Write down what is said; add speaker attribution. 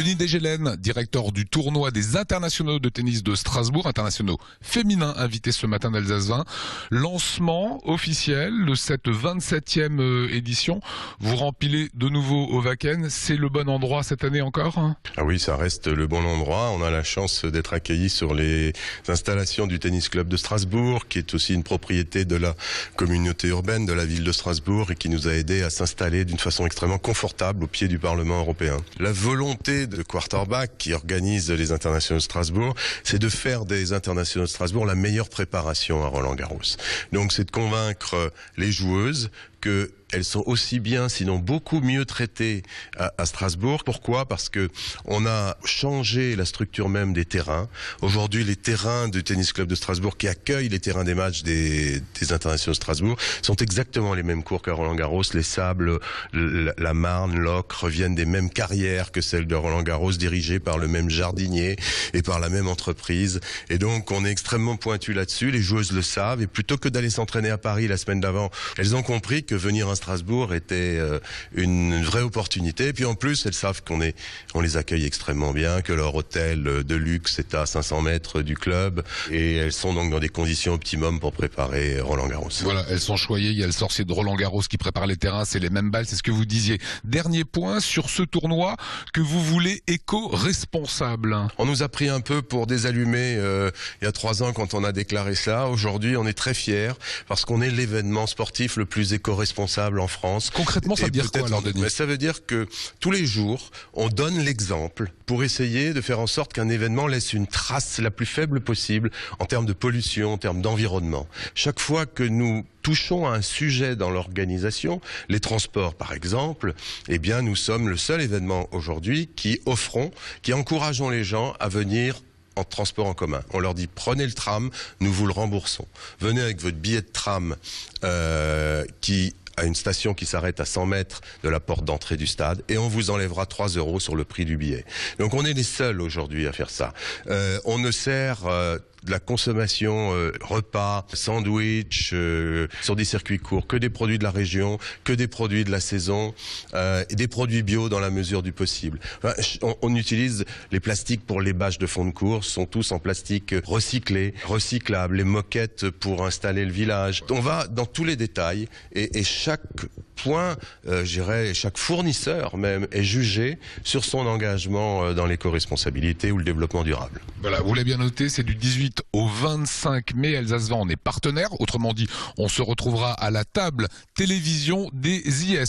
Speaker 1: Denis Desgelen, directeur du tournoi des internationaux de tennis de Strasbourg, internationaux féminins invités ce matin d'Alsace 20. Lancement officiel de cette 27e édition. Vous rempilez de nouveau au Wacken. C'est le bon endroit cette année encore, hein?
Speaker 2: Ah oui, ça reste le bon endroit. On a la chance d'être accueillis sur les installations du Tennis Club de Strasbourg, qui est aussi une propriété de la communauté urbaine de la ville de Strasbourg et qui nous a aidés à s'installer d'une façon extrêmement confortable au pied du Parlement européen. La volonté de Quarterbach, qui organise les internationaux de Strasbourg, c'est de faire des internationaux de Strasbourg la meilleure préparation à Roland-Garros. Donc c'est de convaincre les joueuses qu'elles sont aussi bien, sinon beaucoup mieux traitées à Strasbourg. Pourquoi? Parce que on a changé la structure même des terrains. Aujourd'hui, les terrains du Tennis Club de Strasbourg qui accueillent les terrains des matchs des internationaux de Strasbourg sont exactement les mêmes cours qu'à Roland-Garros. Les sables, la Marne, l'Ocre viennent des mêmes carrières que celles de Roland-Garros, dirigées par le même jardinier et par la même entreprise. Et donc, on est extrêmement pointu là-dessus. Les joueuses le savent. Et plutôt que d'aller s'entraîner à Paris la semaine d'avant, elles ont compris que venir à Strasbourg était une vraie opportunité. Et puis en plus, elles savent on les accueille extrêmement bien, que leur hôtel de luxe est à 500 mètres du club. Et elles sont donc dans des conditions optimum pour préparer Roland-Garros.
Speaker 1: Voilà, elles sont choyées. Il y a le sorcier de Roland-Garros qui prépare les terrains. C'est les mêmes balles, c'est ce que vous disiez. Dernier point sur ce tournoi que vous voulez éco-responsable.
Speaker 2: On nous a pris un peu pour désallumer il y a 3 ans quand on a déclaré ça. Aujourd'hui, on est très fiers parce qu'on est l'événement sportif le plus éco-responsable en France.
Speaker 1: Concrètement, ça veut dire quoi alors, Denis?
Speaker 2: Ça veut dire que tous les jours, on donne l'exemple pour essayer de faire en sorte qu'un événement laisse une trace la plus faible possible en termes de pollution, en termes d'environnement. Chaque fois que nous touchons à un sujet dans l'organisation, les transports par exemple, eh bien nous sommes le seul événement aujourd'hui qui encourageons les gens à venir en transport en commun. On leur dit prenez le tram, nous vous le remboursons. Venez avec votre billet de tram qui à une station qui s'arrête à 100 mètres de la porte d'entrée du stade et on vous enlèvera 3 € sur le prix du billet. Donc on est les seuls aujourd'hui à faire ça. On ne sert de la consommation repas, sandwich sur des circuits courts, que des produits de la région, que des produits de la saison, et des produits bio dans la mesure du possible. Enfin, on utilise les plastiques pour les bâches de fond de course, sont tous en plastique recyclé, recyclable, les moquettes pour installer le village. On va dans tous les détails et chaque point, chaque fournisseur même est jugé sur son engagement dans l'éco-responsabilité ou le développement durable.
Speaker 1: Voilà, vous l'avez bien noté, c'est du 18 au 25 mai. Alsace 20, on est partenaire. Autrement dit, on se retrouvera à la table télévision des IS.